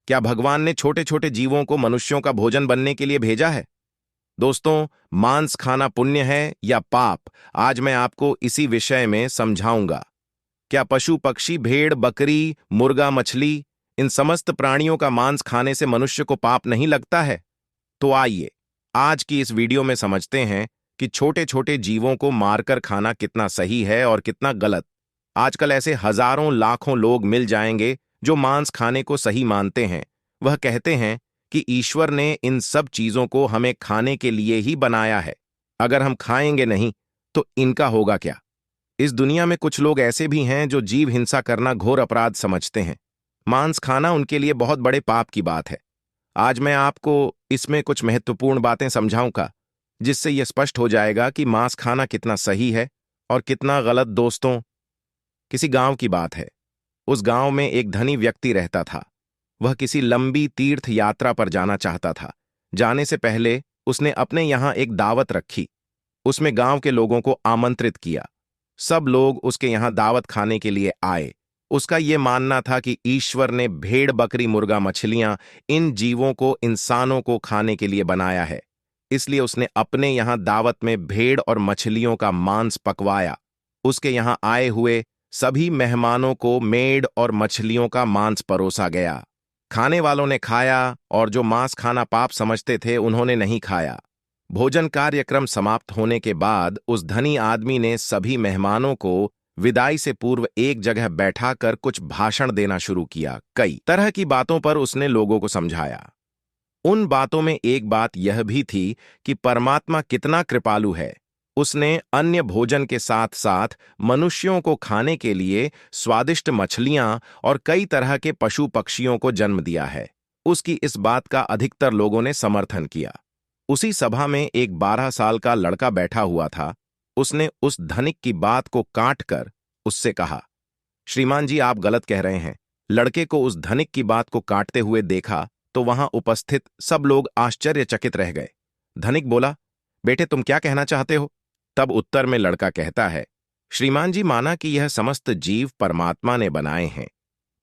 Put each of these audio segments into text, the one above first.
क्या भगवान ने छोटे छोटे जीवों को मनुष्यों का भोजन बनने के लिए भेजा है? दोस्तों, मांस खाना पुण्य है या पाप, आज मैं आपको इसी विषय में समझाऊंगा। क्या पशु पक्षी, भेड़ बकरी, मुर्गा मछली, इन समस्त प्राणियों का मांस खाने से मनुष्य को पाप नहीं लगता है? तो आइए आज की इस वीडियो में समझते हैं कि छोटे छोटे जीवों को मारकर खाना कितना सही है और कितना गलत। आजकल ऐसे हजारों लाखों लोग मिल जाएंगे जो मांस खाने को सही मानते हैं। वह कहते हैं कि ईश्वर ने इन सब चीजों को हमें खाने के लिए ही बनाया है, अगर हम खाएंगे नहीं तो इनका होगा क्या। इस दुनिया में कुछ लोग ऐसे भी हैं जो जीव हिंसा करना घोर अपराध समझते हैं। मांस खाना उनके लिए बहुत बड़े पाप की बात है। आज मैं आपको इसमें कुछ महत्वपूर्ण बातें समझाऊंगा, जिससे यह स्पष्ट हो जाएगा कि मांस खाना कितना सही है और कितना गलत। दोस्तों, किसी गांव की बात है। उस गांव में एक धनी व्यक्ति रहता था। वह किसी लंबी तीर्थ यात्रा पर जाना चाहता था। जाने से पहले उसने अपने यहां एक दावत रखी। उसमें गांव के लोगों को आमंत्रित किया। सब लोग उसके यहां दावत खाने के लिए आए। उसका यह मानना था कि ईश्वर ने भेड़ बकरी मुर्गा मछलियां, इन जीवों को इंसानों को खाने के लिए बनाया है। इसलिए उसने अपने यहां दावत में भेड़ और मछलियों का मांस पकवाया। उसके यहां आए हुए सभी मेहमानों को मेड़ और मछलियों का मांस परोसा गया। खाने वालों ने खाया और जो मांस खाना पाप समझते थे उन्होंने नहीं खाया। भोजन कार्यक्रम समाप्त होने के बाद उस धनी आदमी ने सभी मेहमानों को विदाई से पूर्व एक जगह बैठाकर कुछ भाषण देना शुरू किया। कई तरह की बातों पर उसने लोगों को समझाया। उन बातों में एक बात यह भी थी कि परमात्मा कितना कृपालु है। उसने अन्य भोजन के साथ साथ मनुष्यों को खाने के लिए स्वादिष्ट मछलियां और कई तरह के पशु पक्षियों को जन्म दिया है। उसकी इस बात का अधिकतर लोगों ने समर्थन किया। उसी सभा में एक 12 साल का लड़का बैठा हुआ था। उसने उस धनिक की बात को काटकर उससे कहा, श्रीमान जी, आप गलत कह रहे हैं। लड़के को उस धनिक की बात को काटते हुए देखा तो वहां उपस्थित सब लोग आश्चर्यचकित रह गए। धनिक बोला, बेटे, तुम क्या कहना चाहते हो? तब उत्तर में लड़का कहता है, श्रीमान जी, माना कि यह समस्त जीव परमात्मा ने बनाए हैं,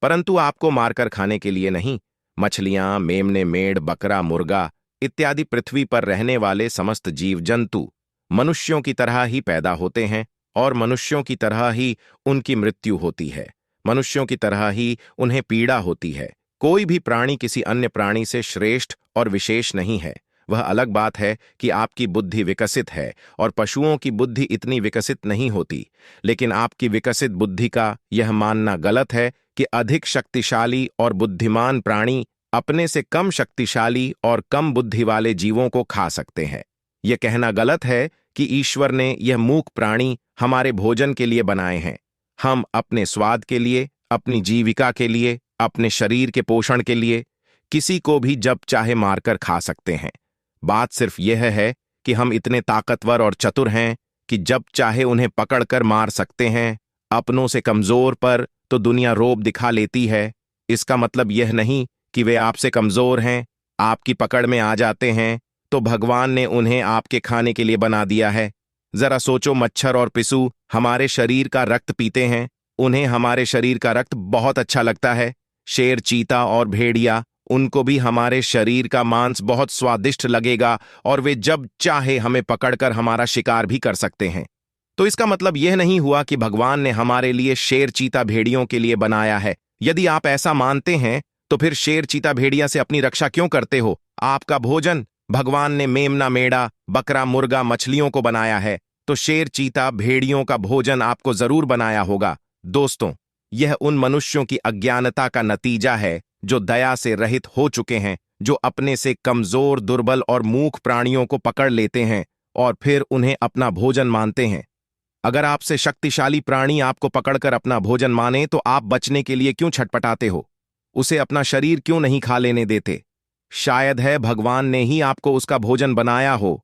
परंतु आपको मारकर खाने के लिए नहीं। मछलियां, मेमने, मेढ़, बकरा, मुर्गा इत्यादि पृथ्वी पर रहने वाले समस्त जीव जंतु मनुष्यों की तरह ही पैदा होते हैं और मनुष्यों की तरह ही उनकी मृत्यु होती है। मनुष्यों की तरह ही उन्हें पीड़ा होती है। कोई भी प्राणी किसी अन्य प्राणी से श्रेष्ठ और विशेष नहीं है। वह अलग बात है कि आपकी बुद्धि विकसित है और पशुओं की बुद्धि इतनी विकसित नहीं होती। लेकिन आपकी विकसित बुद्धि का यह मानना गलत है कि अधिक शक्तिशाली और बुद्धिमान प्राणी अपने से कम शक्तिशाली और कम बुद्धि वाले जीवों को खा सकते हैं। यह कहना गलत है कि ईश्वर ने यह मूक प्राणी हमारे भोजन के लिए बनाए हैं। हम अपने स्वाद के लिए, अपनी जीविका के लिए, अपने शरीर के पोषण के लिए किसी को भी जब चाहे मारकर खा सकते हैं। बात सिर्फ यह है कि हम इतने ताकतवर और चतुर हैं कि जब चाहे उन्हें पकड़कर मार सकते हैं। अपनों से कमजोर पर तो दुनिया रोब दिखा लेती है। इसका मतलब यह नहीं कि वे आपसे कमजोर हैं। आपकी पकड़ में आ जाते हैं तो भगवान ने उन्हें आपके खाने के लिए बना दिया है। जरा सोचो, मच्छर और पिस्सू हमारे शरीर का रक्त पीते हैं। उन्हें हमारे शरीर का रक्त बहुत अच्छा लगता है। शेर, चीता और भेड़िया, उनको भी हमारे शरीर का मांस बहुत स्वादिष्ट लगेगा और वे जब चाहे हमें पकड़कर हमारा शिकार भी कर सकते हैं। तो इसका मतलब यह नहीं हुआ कि भगवान ने हमारे लिए शेर, चीता, भेड़ियों के लिए बनाया है। यदि आप ऐसा मानते हैं तो फिर शेर, चीता, भेड़िया से अपनी रक्षा क्यों करते हो? आपका भोजन भगवान ने मेमना, मेढ़ा, बकरा, मुर्गा, मछलियों को बनाया है, तो शेर, चीता, भेड़ियों का भोजन आपको जरूर बनाया होगा। दोस्तों, यह उन मनुष्यों की अज्ञानता का नतीजा है जो दया से रहित हो चुके हैं, जो अपने से कमजोर, दुर्बल और मूक प्राणियों को पकड़ लेते हैं और फिर उन्हें अपना भोजन मानते हैं। अगर आपसे शक्तिशाली प्राणी आपको पकड़कर अपना भोजन माने तो आप बचने के लिए क्यों छटपटाते हो? उसे अपना शरीर क्यों नहीं खा लेने देते? शायद है भगवान ने ही आपको उसका भोजन बनाया हो।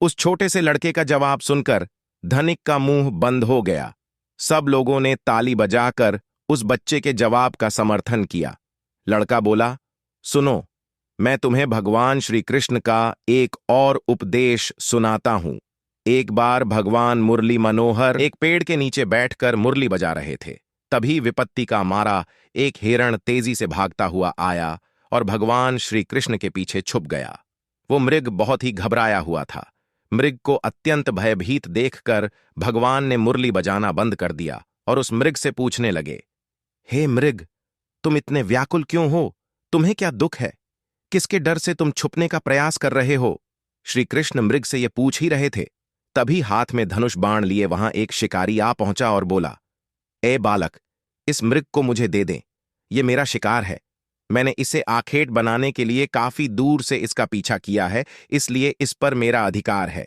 उस छोटे से लड़के का जवाब सुनकर धनिक का मुंह बंद हो गया। सब लोगों ने ताली बजाकर उस बच्चे के जवाब का समर्थन किया। लड़का बोला, सुनो, मैं तुम्हें भगवान श्री कृष्ण का एक और उपदेश सुनाता हूं। एक बार भगवान मुरली मनोहर एक पेड़ के नीचे बैठकर मुरली बजा रहे थे। तभी विपत्ति का मारा एक हिरण तेजी से भागता हुआ आया और भगवान श्री कृष्ण के पीछे छुप गया। वो मृग बहुत ही घबराया हुआ था। मृग को अत्यंत भयभीत देखकर भगवान ने मुरली बजाना बंद कर दिया और उस मृग से पूछने लगे, हे मृग, तुम इतने व्याकुल क्यों हो? तुम्हें क्या दुख है? किसके डर से तुम छुपने का प्रयास कर रहे हो? श्री कृष्ण मृग से ये पूछ ही रहे थे, तभी हाथ में धनुष बाण लिए वहां एक शिकारी आ पहुंचा और बोला, ए बालक, इस मृग को मुझे दे दें। ये मेरा शिकार है। मैंने इसे आखेट बनाने के लिए काफी दूर से इसका पीछा किया है, इसलिए इस पर मेरा अधिकार है।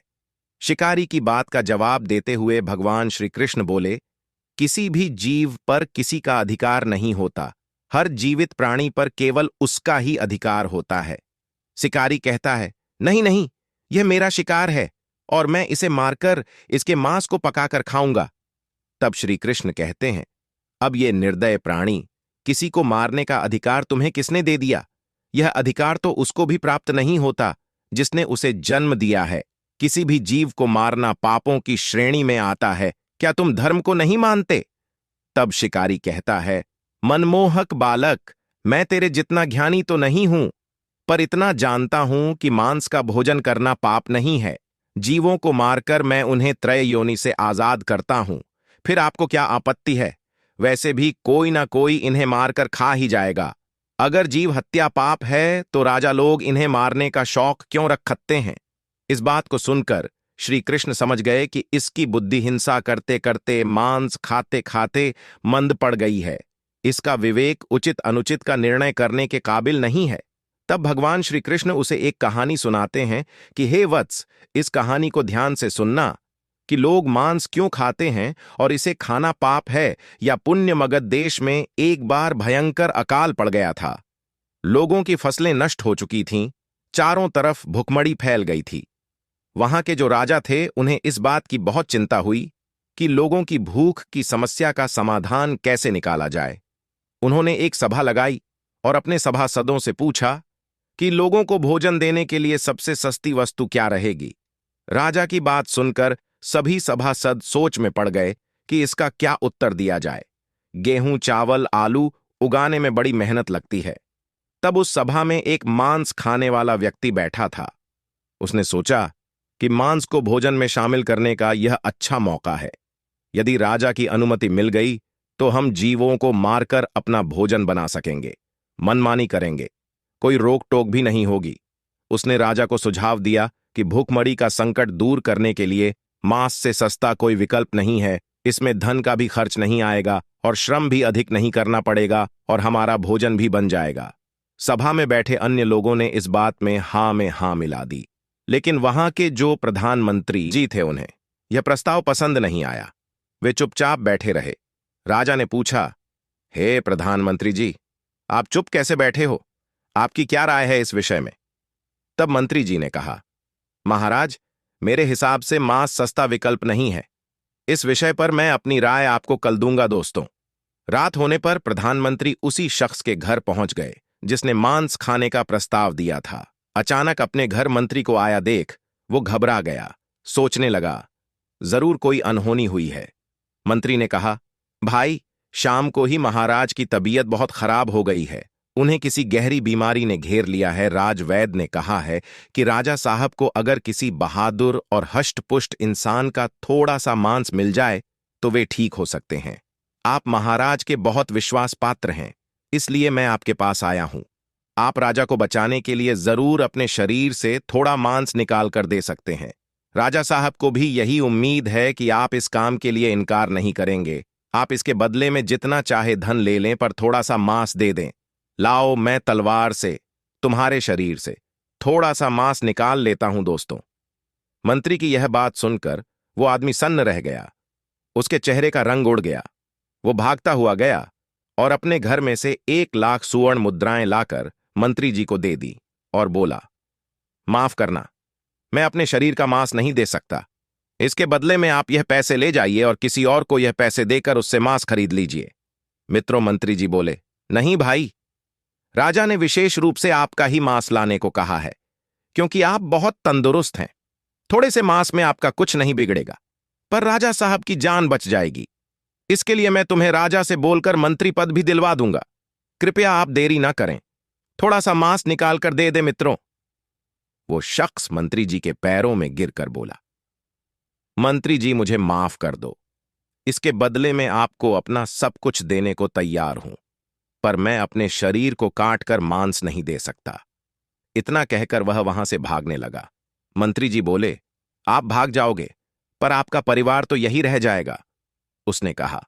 शिकारी की बात का जवाब देते हुए भगवान श्री कृष्ण बोले, किसी भी जीव पर किसी का अधिकार नहीं होता। हर जीवित प्राणी पर केवल उसका ही अधिकार होता है। शिकारी कहता है, नहीं नहीं, यह मेरा शिकार है और मैं इसे मारकर इसके मांस को पकाकर खाऊंगा। तब श्री कृष्ण कहते हैं, अब ये निर्दय प्राणी, किसी को मारने का अधिकार तुम्हें किसने दे दिया? यह अधिकार तो उसको भी प्राप्त नहीं होता जिसने उसे जन्म दिया है। किसी भी जीव को मारना पापों की श्रेणी में आता है। क्या तुम धर्म को नहीं मानते? तब शिकारी कहता है, मनमोहक बालक, मैं तेरे जितना ज्ञानी तो नहीं हूं, पर इतना जानता हूं कि मांस का भोजन करना पाप नहीं है। जीवों को मारकर मैं उन्हें त्रय योनि से आजाद करता हूं। फिर आपको क्या आपत्ति है? वैसे भी कोई ना कोई इन्हें मारकर खा ही जाएगा। अगर जीव हत्या पाप है तो राजा लोग इन्हें मारने का शौक क्यों रखते हैं? इस बात को सुनकर श्री कृष्ण समझ गए कि इसकी बुद्धि हिंसा करते करते, मांस खाते खाते मंद पड़ गई है। इसका विवेक उचित अनुचित का निर्णय करने के काबिल नहीं है। तब भगवान श्री कृष्ण उसे एक कहानी सुनाते हैं कि हे वत्स, इस कहानी को ध्यान से सुनना कि लोग मांस क्यों खाते हैं और इसे खाना पाप है या पुण्य। मगध देश में एक बार भयंकर अकाल पड़ गया था। लोगों की फसलें नष्ट हो चुकी थीं, चारों तरफ भुखमड़ी फैल गई थी। वहां के जो राजा थे, उन्हें इस बात की बहुत चिंता हुई कि लोगों की भूख की समस्या का समाधान कैसे निकाला जाए। उन्होंने एक सभा लगाई और अपने सभासदों से पूछा कि लोगों को भोजन देने के लिए सबसे सस्ती वस्तु क्या रहेगी। राजा की बात सुनकर सभी सभासद सोच में पड़ गए कि इसका क्या उत्तर दिया जाए। गेहूं, चावल, आलू उगाने में बड़ी मेहनत लगती है। तब उस सभा में एक मांस खाने वाला व्यक्ति बैठा था। उसने सोचा कि मांस को भोजन में शामिल करने का यह अच्छा मौका है। यदि राजा की अनुमति मिल गई तो हम जीवों को मारकर अपना भोजन बना सकेंगे, मनमानी करेंगे, कोई रोक टोक भी नहीं होगी। उसने राजा को सुझाव दिया कि भूखमरी का संकट दूर करने के लिए मांस से सस्ता कोई विकल्प नहीं है। इसमें धन का भी खर्च नहीं आएगा और श्रम भी अधिक नहीं करना पड़ेगा और हमारा भोजन भी बन जाएगा। सभा में बैठे अन्य लोगों ने इस बात में हाँ मिला दी, लेकिन वहां के जो प्रधानमंत्री जी थे, उन्हें यह प्रस्ताव पसंद नहीं आया। वे चुपचाप बैठे रहे। राजा ने पूछा, हे प्रधानमंत्री जी, आप चुप कैसे बैठे हो? आपकी क्या राय है इस विषय में? तब मंत्री जी ने कहा, महाराज, मेरे हिसाब से मांस सस्ता विकल्प नहीं है। इस विषय पर मैं अपनी राय आपको कल दूंगा। दोस्तों, रात होने पर प्रधानमंत्री उसी शख्स के घर पहुंच गए जिसने मांस खाने का प्रस्ताव दिया था। अचानक अपने घर मंत्री को आया देख वो घबरा गया। सोचने लगा, जरूर कोई अनहोनी हुई है। मंत्री ने कहा, भाई, शाम को ही महाराज की तबीयत बहुत खराब हो गई है। उन्हें किसी गहरी बीमारी ने घेर लिया है। राजवैद्य ने कहा है कि राजा साहब को अगर किसी बहादुर और हष्टपुष्ट इंसान का थोड़ा सा मांस मिल जाए तो वे ठीक हो सकते हैं। आप महाराज के बहुत विश्वास पात्र हैं, इसलिए मैं आपके पास आया हूं। आप राजा को बचाने के लिए जरूर अपने शरीर से थोड़ा मांस निकाल कर दे सकते हैं। राजा साहब को भी यही उम्मीद है कि आप इस काम के लिए इनकार नहीं करेंगे। आप इसके बदले में जितना चाहे धन ले लें, पर थोड़ा सा मांस दे दें। लाओ, मैं तलवार से तुम्हारे शरीर से थोड़ा सा मांस निकाल लेता हूं। दोस्तों, मंत्री की यह बात सुनकर वो आदमी सन्न रह गया। उसके चेहरे का रंग उड़ गया। वो भागता हुआ गया और अपने घर में से 1,00,000 सुवर्ण मुद्राएं लाकर मंत्री जी को दे दी और बोला, माफ करना, मैं अपने शरीर का मांस नहीं दे सकता। इसके बदले में आप यह पैसे ले जाइए और किसी और को यह पैसे देकर उससे मांस खरीद लीजिए। मित्रों, मंत्री जी बोले, नहीं भाई, राजा ने विशेष रूप से आपका ही मांस लाने को कहा है, क्योंकि आप बहुत तंदुरुस्त हैं। थोड़े से मांस में आपका कुछ नहीं बिगड़ेगा, पर राजा साहब की जान बच जाएगी। इसके लिए मैं तुम्हें राजा से बोलकर मंत्री पद भी दिलवा दूंगा। कृपया आप देरी ना करें। थोड़ा सा मांस निकाल कर दे दे मित्रों। वो शख्स मंत्री जी के पैरों में गिरकर बोला, मंत्री जी मुझे माफ कर दो, इसके बदले में आपको अपना सब कुछ देने को तैयार हूं, पर मैं अपने शरीर को काट कर मांस नहीं दे सकता। इतना कहकर वह वहां से भागने लगा। मंत्री जी बोले, आप भाग जाओगे, पर आपका परिवार तो यही रह जाएगा। उसने कहा,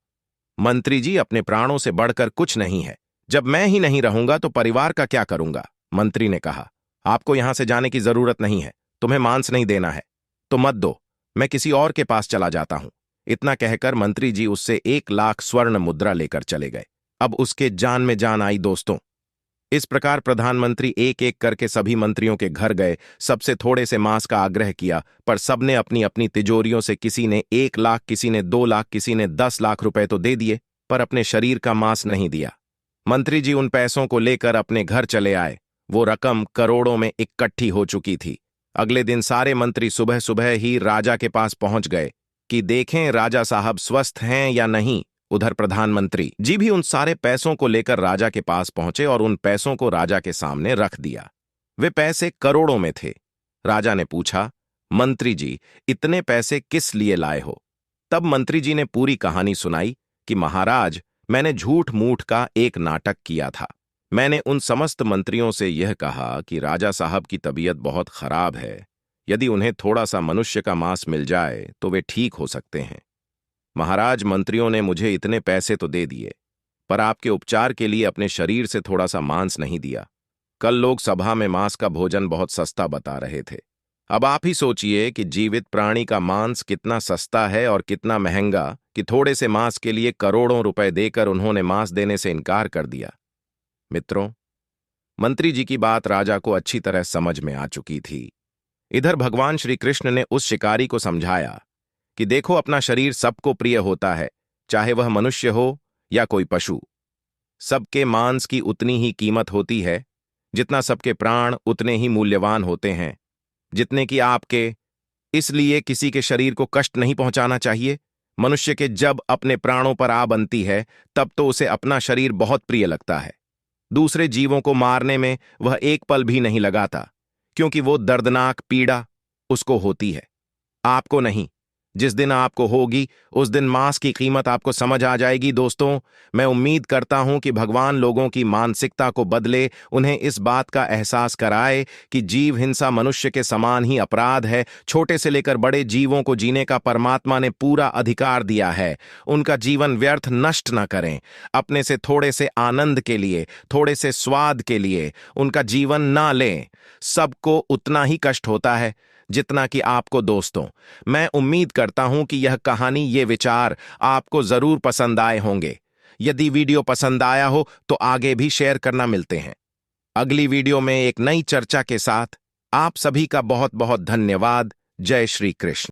मंत्री जी अपने प्राणों से बढ़कर कुछ नहीं है, जब मैं ही नहीं रहूंगा तो परिवार का क्या करूंगा। मंत्री ने कहा, आपको यहां से जाने की जरूरत नहीं है, तुम्हें मांस नहीं देना है तो मत दो, मैं किसी और के पास चला जाता हूं। इतना कहकर मंत्री जी उससे 1 लाख स्वर्ण मुद्रा लेकर चले गए। अब उसके जान में जान आई दोस्तों। इस प्रकार प्रधानमंत्री एक एक करके सभी मंत्रियों के घर गए, सबसे थोड़े से मांस का आग्रह किया, पर सबने अपनी अपनी तिजोरियों से किसी ने 1 लाख, किसी ने 2 लाख, किसी ने 10 लाख रुपए तो दे दिए, पर अपने शरीर का मांस नहीं दिया। मंत्री जी उन पैसों को लेकर अपने घर चले आए। वो रकम करोड़ों में इकट्ठी हो चुकी थी। अगले दिन सारे मंत्री सुबह सुबह ही राजा के पास पहुंच गए कि देखें राजा साहब स्वस्थ हैं या नहीं। उधर प्रधानमंत्री जी भी उन सारे पैसों को लेकर राजा के पास पहुंचे और उन पैसों को राजा के सामने रख दिया। वे पैसे करोड़ों में थे। राजा ने पूछा, मंत्री जी इतने पैसे किस लिए लाए हो? तब मंत्री जी ने पूरी कहानी सुनाई कि महाराज, मैंने झूठ मूठ का एक नाटक किया था। मैंने उन समस्त मंत्रियों से यह कहा कि राजा साहब की तबीयत बहुत खराब है, यदि उन्हें थोड़ा सा मनुष्य का मांस मिल जाए तो वे ठीक हो सकते हैं। महाराज, मंत्रियों ने मुझे इतने पैसे तो दे दिए, पर आपके उपचार के लिए अपने शरीर से थोड़ा सा मांस नहीं दिया। कल लोग सभा में मांस का भोजन बहुत सस्ता बता रहे थे। अब आप ही सोचिए कि जीवित प्राणी का मांस कितना सस्ता है और कितना महंगा कि थोड़े से मांस के लिए करोड़ों रुपए देकर उन्होंने मांस देने से इनकार कर दिया। मित्रों, मंत्री जी की बात राजा को अच्छी तरह समझ में आ चुकी थी। इधर भगवान श्री कृष्ण ने उस शिकारी को समझाया कि देखो, अपना शरीर सबको प्रिय होता है, चाहे वह मनुष्य हो या कोई पशु। सबके मांस की उतनी ही कीमत होती है जितना सबके प्राण उतने ही मूल्यवान होते हैं जितने कि आपके। इसलिए किसी के शरीर को कष्ट नहीं पहुंचाना चाहिए। मनुष्य के जब अपने प्राणों पर आ बनती है तब तो उसे अपना शरीर बहुत प्रिय लगता है। दूसरे जीवों को मारने में वह एक पल भी नहीं लगाता, क्योंकि वो दर्दनाक पीड़ा उसको होती है, आपको नहीं। जिस दिन आपको होगी उस दिन मांस की कीमत आपको समझ आ जाएगी। दोस्तों, मैं उम्मीद करता हूं कि भगवान लोगों की मानसिकता को बदले, उन्हें इस बात का एहसास कराए कि जीव हिंसा मनुष्य के समान ही अपराध है। छोटे से लेकर बड़े जीवों को जीने का परमात्मा ने पूरा अधिकार दिया है। उनका जीवन व्यर्थ नष्ट न करें। अपने से थोड़े से आनंद के लिए, थोड़े से स्वाद के लिए उनका जीवन ना लें। सबको उतना ही कष्ट होता है जितना कि आपको। दोस्तों, मैं उम्मीद करता हूं कि यह कहानी, ये विचार आपको जरूर पसंद आए होंगे। यदि वीडियो पसंद आया हो तो आगे भी शेयर करना। मिलते हैं अगली वीडियो में एक नई चर्चा के साथ। आप सभी का बहुत बहुत धन्यवाद। जय श्री कृष्ण।